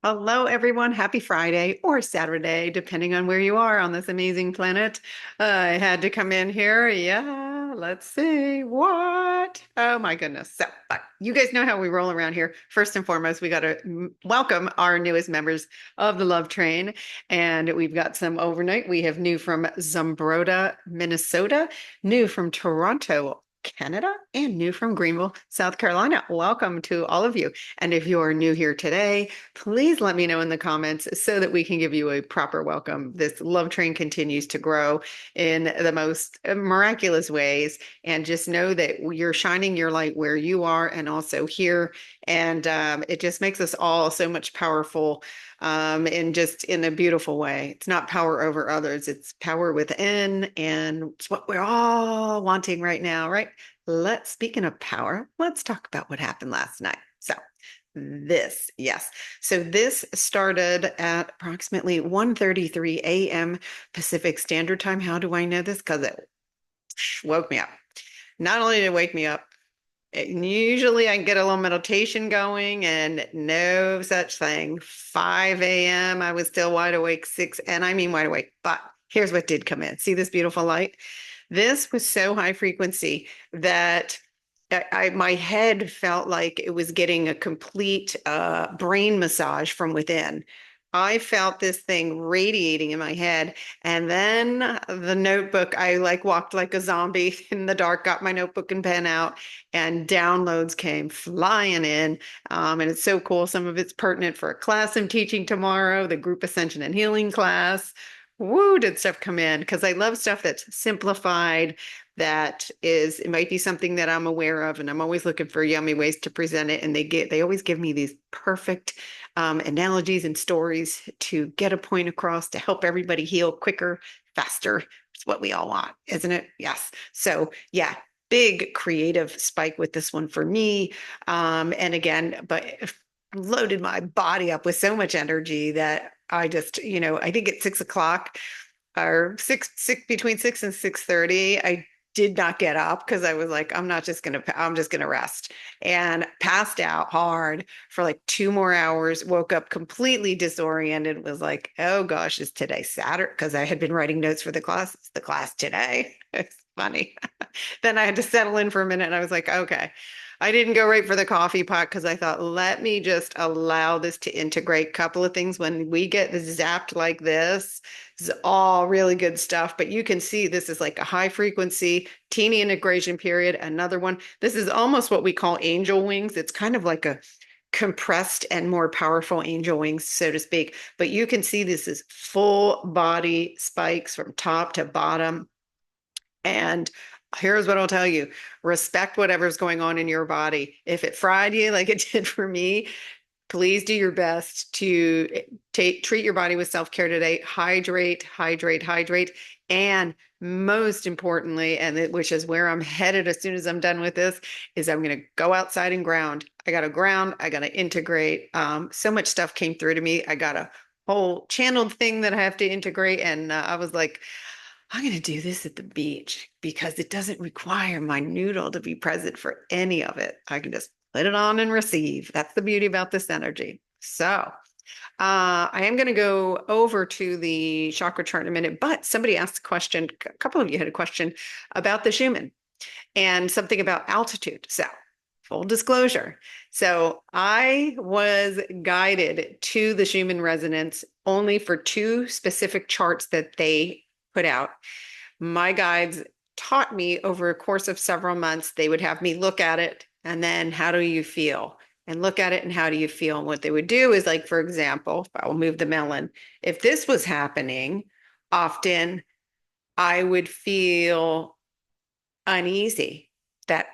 Hello, everyone. Happy Friday or Saturday, depending on where you are on this amazing planet. I had to come in here. Yeah, let's see. What? Oh, my goodness. So, but you guys know how we roll around here. First and foremost, we got to welcome our newest members of the Love Train. And we've got some overnight. We have new from Zumbrota, Minnesota, new from Toronto, Canada, and new from Greenville, South Carolina. Welcome to all of you. And if you are new here today, please let me know in the comments so that we can give you a proper welcome. This love train continues to grow in the most miraculous ways. And just know that you're shining your light where you are and also here. And it just makes us all so much powerful in just in a beautiful way. It's not power over others, it's power within. And it's what we're all wanting right now, right? Speaking of power, let's talk about what happened last night. Yes. So this started at approximately 1:33 a.m. Pacific Standard Time. How do I know this? Because it woke me up. Not only did it wake me up, usually I get a little meditation going and no such thing. 5 a.m. I was still wide awake, 6, and I mean wide awake. But here's what did come in. See this beautiful light? This was so high frequency that my head felt like it was getting a complete brain massage from within. I felt this thing radiating in my head. And then the notebook, I like walked like a zombie in the dark, got my notebook and pen out, and downloads came flying in. And it's so cool. Some of it's pertinent for a class I'm teaching tomorrow, the group Ascension and Healing class. Woo, did stuff come in? Because I love stuff that's simplified, it might be something that I'm aware of, and I'm always looking for yummy ways to present it. And they always give me these perfect analogies and stories to get a point across to help everybody heal quicker, faster. It's what we all want, isn't it? Yes. So yeah, big creative spike with this one for me. And again, but loaded my body up with so much energy that I just, I think at 6 o'clock or between 6 and 6:30, I did not get up because I was like, I'm just gonna rest, and passed out hard for like 2 more hours, woke up completely disoriented, was like, oh gosh, is today Saturday? Because I had been writing notes for the class. It's the class today. It's funny. Then I had to settle in for a minute and I was like, okay. I didn't go right for the coffee pot because I thought, let me just allow this to integrate. Couple of things when we get zapped like this is all really good stuff. But you can see this is like a high frequency, teeny integration period. Another one. This is almost what we call angel wings. It's kind of like a compressed and more powerful angel wings, so to speak. But you can see this is full body spikes from top to bottom. And here's what I'll tell you, respect whatever's going on in your body. If it fried you like it did for me, please do your best to treat your body with self-care today. Hydrate, hydrate, hydrate. And most importantly, which is where I'm headed as soon as I'm done with this, is I'm going to go outside and ground. I got to ground. I got to integrate. So much stuff came through to me. I got a whole channeled thing that I have to integrate. And I was like, I'm going to do this at the beach because it doesn't require my noodle to be present for any of it. I can just put it on and receive. That's the beauty about this energy. So, I am going to go over to the chakra chart in a minute, but somebody asked a question. A couple of you had a question about the Schumann and something about altitude. So, full disclosure. So, I was guided to the Schumann resonance only for two specific charts that they put out. My guides taught me over a course of several months. They would have me look at it and then, how do you feel? And look at it and how do you feel? And what they would do is, like, for example, I will move the melon. If this was happening, often I would feel uneasy, that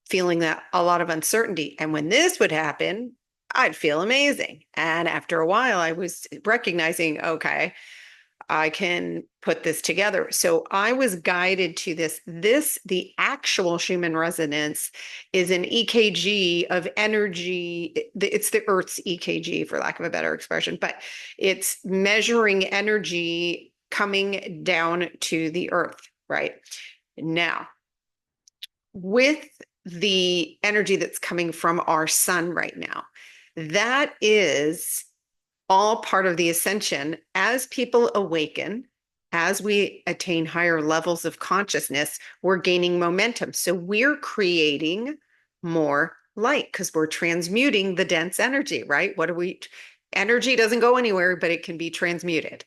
feeling, that a lot of uncertainty. And when this would happen, I'd feel amazing. And after a while, I was recognizing, okay, I can put this together. So I was guided to this. The actual Schumann resonance is an EKG of energy. It's the Earth's EKG, for lack of a better expression, but it's measuring energy coming down to the Earth, right? Now, with the energy that's coming from our sun right now, that is all part of the ascension. As people awaken, as we attain higher levels of consciousness, we're gaining momentum. So we're creating more light because we're transmuting the dense energy, right? What do we? Energy doesn't go anywhere, but it can be transmuted.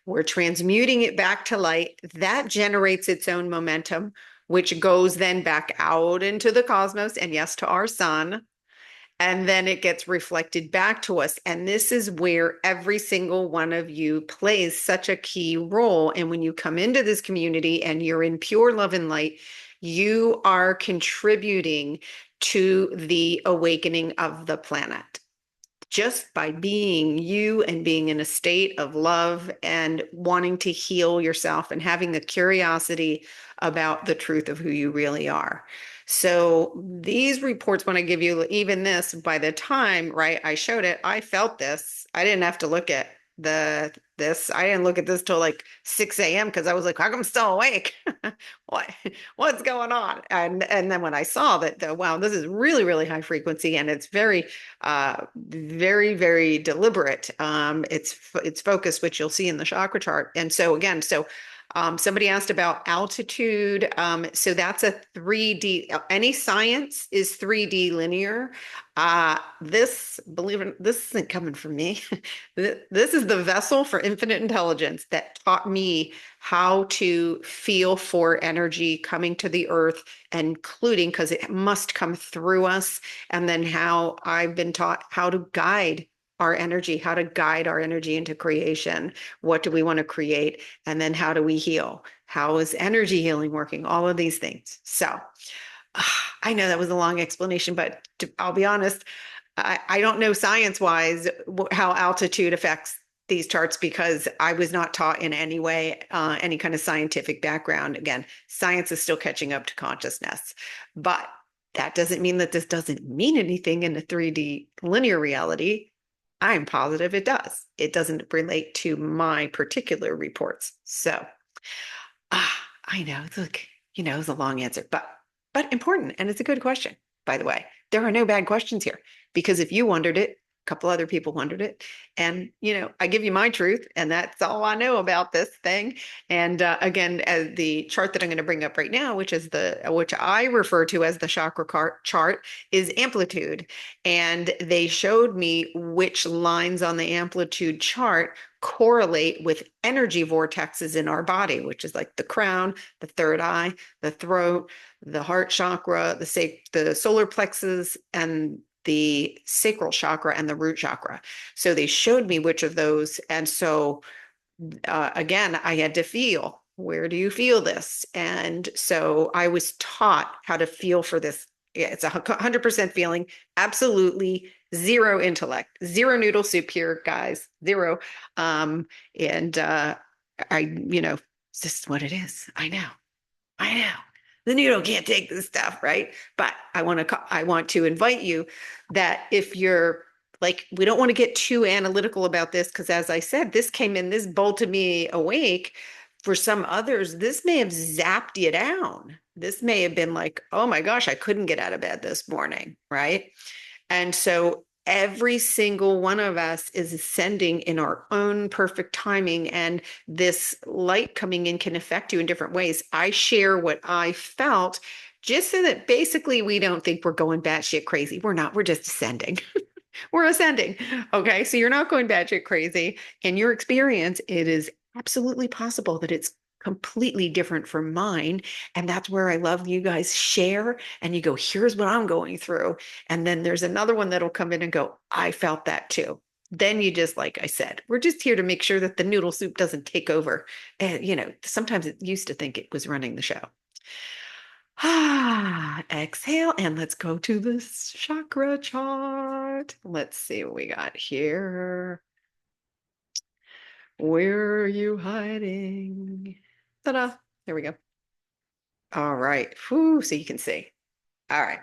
We're transmuting it back to light. That generates its own momentum, which goes then back out into the cosmos and, yes, to our sun. And then it gets reflected back to us. And this is where every single one of you plays such a key role. And when you come into this community and you're in pure love and light, you are contributing to the awakening of the planet just by being you and being in a state of love and wanting to heal yourself and having the curiosity about the truth of who you really are. So these reports, when I give you even this, by the time, right, I showed it, I felt this. I didn't have to look at I didn't look at this till like 6 a.m. because I was like, how come I'm still awake? what what's going on? And then when I saw that, wow, this is really, really high frequency and it's very, very deliberate. It's focused, which you'll see in the chakra chart. And so again, somebody asked about altitude. So that's a 3D. Any science is 3D linear. This isn't coming from me. This is the vessel for infinite intelligence that taught me how to feel for energy coming to the earth, including because it must come through us, and then how I've been taught how to guide our energy, how to guide our energy into creation. What do we want to create? And then how do we heal? How is energy healing working? All of these things. So I know that was a long explanation, but I'll be honest, I don't know science wise how altitude affects these charts because I was not taught in any way, any kind of scientific background. Again, science is still catching up to consciousness, but that doesn't mean that this doesn't mean anything in the 3D linear reality. I'm positive it does. It doesn't relate to my particular reports. So, I know it's like, it's a long answer, but important. And it's a good question, by the way. There are no bad questions here because if you wondered it, a couple other people wondered it. And, I give you my truth, and that's all I know about this thing. And again, as the chart that I'm going to bring up right now, which I refer to as the chakra chart, is amplitude. And they showed me which lines on the amplitude chart correlate with energy vortexes in our body, which is like the crown, the third eye, the throat, the heart chakra, the solar plexus, and the sacral chakra and the root chakra. So they showed me which of those. And so again, I had to feel, where do you feel this? And so I was taught how to feel for this. Yeah, it's 100% feeling, absolutely zero intellect, zero noodle soup here, guys, zero. And it's just what it is. I know. The noodle can't take this stuff, right? But I want to invite you that if you're like, we don't want to get too analytical about this because, as I said, this bolted me awake. For some others, this may have zapped you down. This may have been like, oh my gosh, I couldn't get out of bed this morning, right? And so every single one of us is ascending in our own perfect timing, and this light coming in can affect you in different ways. I share what I felt just so that basically we don't think we're going batshit crazy. We're not, we're just ascending. We're ascending. Okay. So you're not going batshit crazy. In your experience, it is absolutely possible that it's completely different from mine. And that's where I love you guys share and you go, here's what I'm going through. And then there's another one that'll come in and go, I felt that too. Then you just, like I said, we're just here to make sure that the noodle soup doesn't take over. And, sometimes it used to think it was running the show. Exhale, and let's go to the chakra chart. Let's see what we got here. Where are you hiding? Ta-da! There we go. All right. Whew, so you can see. All right.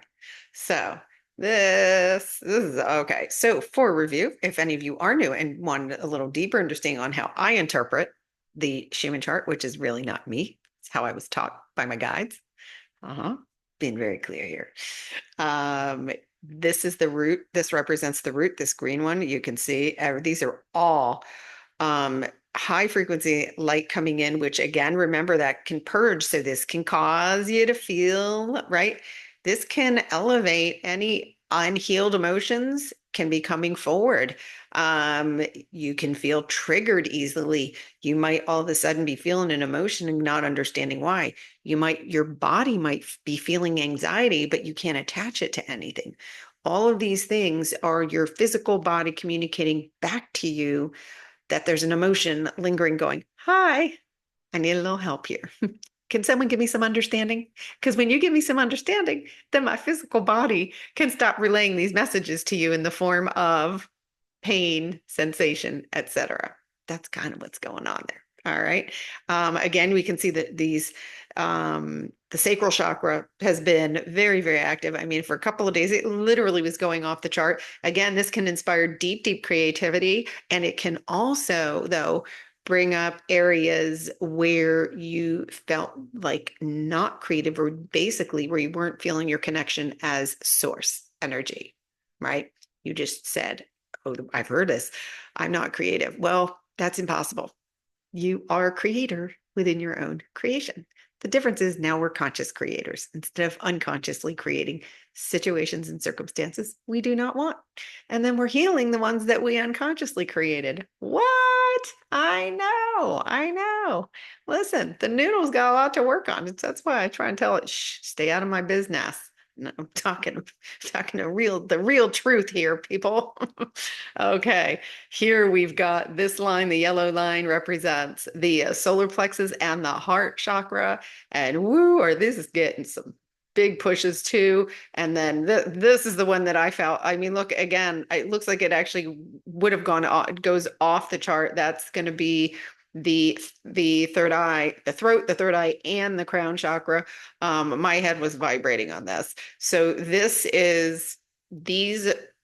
So this is okay. So for review, if any of you are new and want a little deeper understanding on how I interpret the Schumann chart, which is really not me, it's how I was taught by my guides. Uh-huh. Being very clear here. Um, This is the root. This represents the root, this green one. You can see these are all um, high frequency light coming in, which again, remember that can purge. So this can cause you to feel, right? This can elevate any unhealed emotions can be coming forward. You can feel triggered easily. You might all of a sudden be feeling an emotion and not understanding why. Your body might be feeling anxiety, but you can't attach it to anything. All of these things are your physical body communicating back to you that there's an emotion lingering going, hi, I need a little help here. Can someone give me some understanding? Because when you give me some understanding, then my physical body can stop relaying these messages to you in the form of pain, sensation, etc. That's kind of what's going on there. All right. Again, we can see that the sacral chakra has been very, very active. I mean, for a couple of days, it literally was going off the chart. Again, this can inspire deep, deep creativity. And it can also, though, bring up areas where you felt like not creative or basically where you weren't feeling your connection as source energy, right? You just said, oh, I've heard this. I'm not creative. Well, that's impossible. You are a creator within your own creation. The difference is now we're conscious creators instead of unconsciously creating situations and circumstances we do not want. And then we're healing the ones that we unconsciously created. What? I know. I know. Listen, the noodle's got a lot to work on. That's why I try and tell it, shh, stay out of my business. No, I'm talking the real truth here, people. Okay. Here we've got this line, the yellow line represents the solar plexus and the heart chakra. And woo, or this is getting some big pushes too. And then this is the one that I felt. I mean, look again, it looks like it actually would have gone off, it goes off the chart. That's going to be the third eye, the throat, the third eye, and the crown chakra. My head was vibrating on this. So these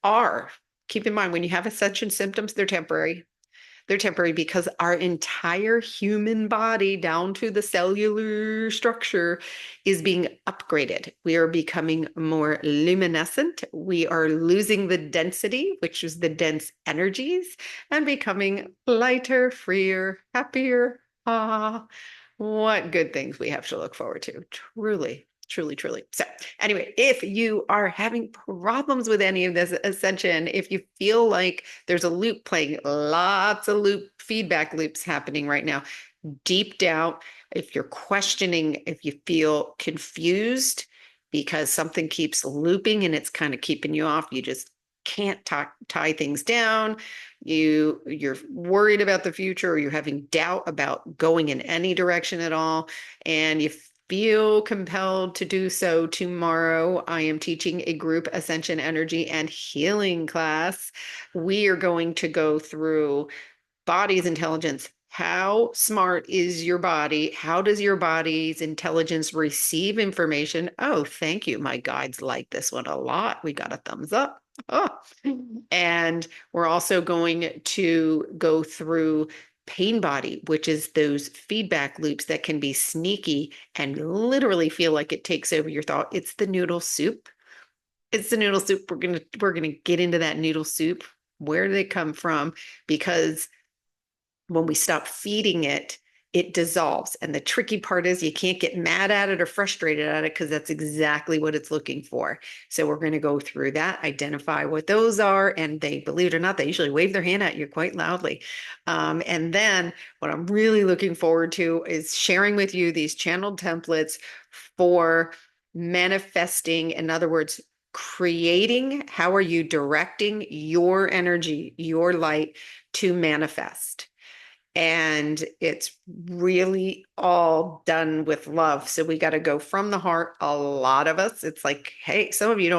are keep in mind when you have ascension symptoms, they're temporary. They're temporary because our entire human body, down to the cellular structure, is being upgraded. We are becoming more luminescent. We are losing the density, which is the dense energies, and becoming lighter, freer, happier. Ah, what good things we have to look forward to. Truly, truly, truly. So, anyway, if you are having problems with any of this ascension, if you feel like there's a loop playing, lots of feedback loops happening right now, deep doubt, if you're questioning, if you feel confused because something keeps looping and it's kind of keeping you off, you just can't tie things down, you're worried about the future, or you're having doubt about going in any direction at all, and you feel compelled to do so, tomorrow I am teaching a group ascension energy and healing class. We are going to go through body's intelligence. How smart is your body? How does your body's intelligence receive information? Oh, thank you. My guides like this one a lot. We got a thumbs up. Oh. And we're also going to go through pain body, which is those feedback loops that can be sneaky and literally feel like it takes over your thought. It's the noodle soup. It's the noodle soup. We're gonna get into that noodle soup. Where do they come from? Because when we stop feeding it, it dissolves. And the tricky part is you can't get mad at it or frustrated at it because that's exactly what it's looking for. So we're going to go through that, identify what those are. And they, believe it or not, they usually wave their hand at you quite loudly. And then what I'm really looking forward to is sharing with you these channeled templates for manifesting. In other words, creating, how are you directing your energy, your light to manifest? And it's really all done with love. So we got to go from the heart. A lot of us, it's like, hey, some of you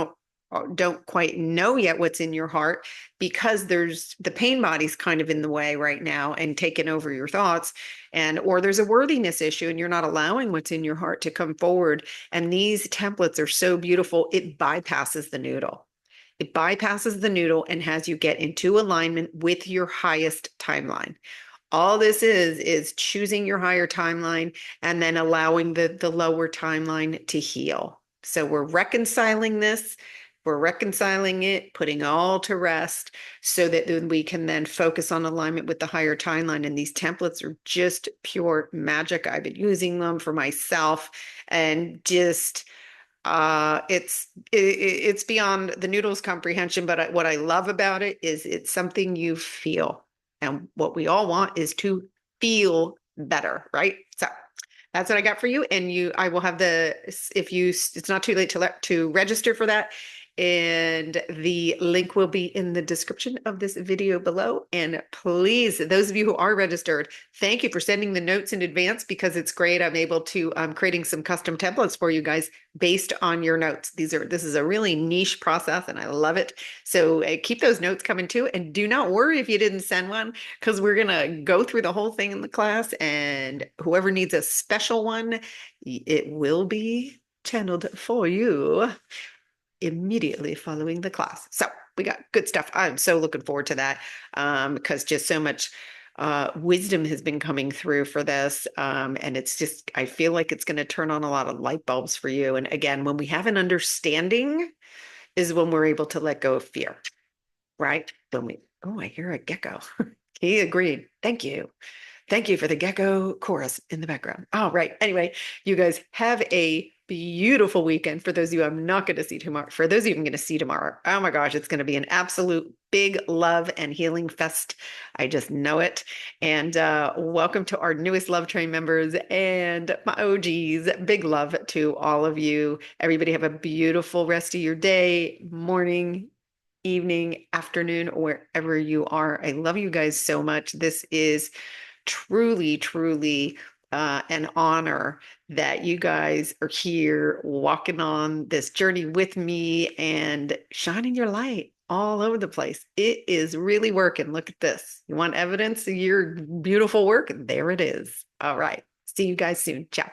don't quite know yet what's in your heart because there's the pain body's kind of in the way right now and taking over your thoughts, and or there's a worthiness issue and you're not allowing what's in your heart to come forward. And these templates are so beautiful, it bypasses the noodle. It bypasses the noodle and has you get into alignment with your highest timeline. All this is choosing your higher timeline and then allowing the lower timeline to heal. So we're reconciling this. We're reconciling it, putting all to rest so that then we can then focus on alignment with the higher timeline. And these templates are just pure magic. I've been using them for myself and just it's beyond the noodles comprehension, but what I love about it is it's something you feel. And what we all want is to feel better, right? So that's what I got for you. And I will have it's not too late to register for that. And the link will be in the description of this video below. And please, those of you who are registered, thank you for sending the notes in advance because it's great. I'm able to, creating some custom templates for you guys based on your notes. This is a really niche process and I love it. So keep those notes coming too. And do not worry if you didn't send one because we're going to go through the whole thing in the class and whoever needs a special one, it will be channeled for you immediately following the class. So we got good stuff. I'm so looking forward to that because just so much wisdom has been coming through for this. And it's just, I feel like it's going to turn on a lot of light bulbs for you. And again, when we have an understanding is when we're able to let go of fear, right? Oh, I hear a gecko. He agreed. Thank you. Thank you for the gecko chorus in the background. All right. Anyway, you guys have a beautiful weekend. For those of you I'm not going to see tomorrow, for those of you I'm going to see tomorrow, oh my gosh, it's going to be an absolute big love and healing fest. I just know it. And welcome to our newest Love Train members and my OGs. Big love to all of you. Everybody have a beautiful rest of your day, morning, evening, afternoon, wherever you are. I love you guys so much. This is truly, truly an honor that you guys are here walking on this journey with me and shining your light all over the place. It is really working. Look at this. You want evidence of your beautiful work? There it is. All right. See you guys soon. Ciao.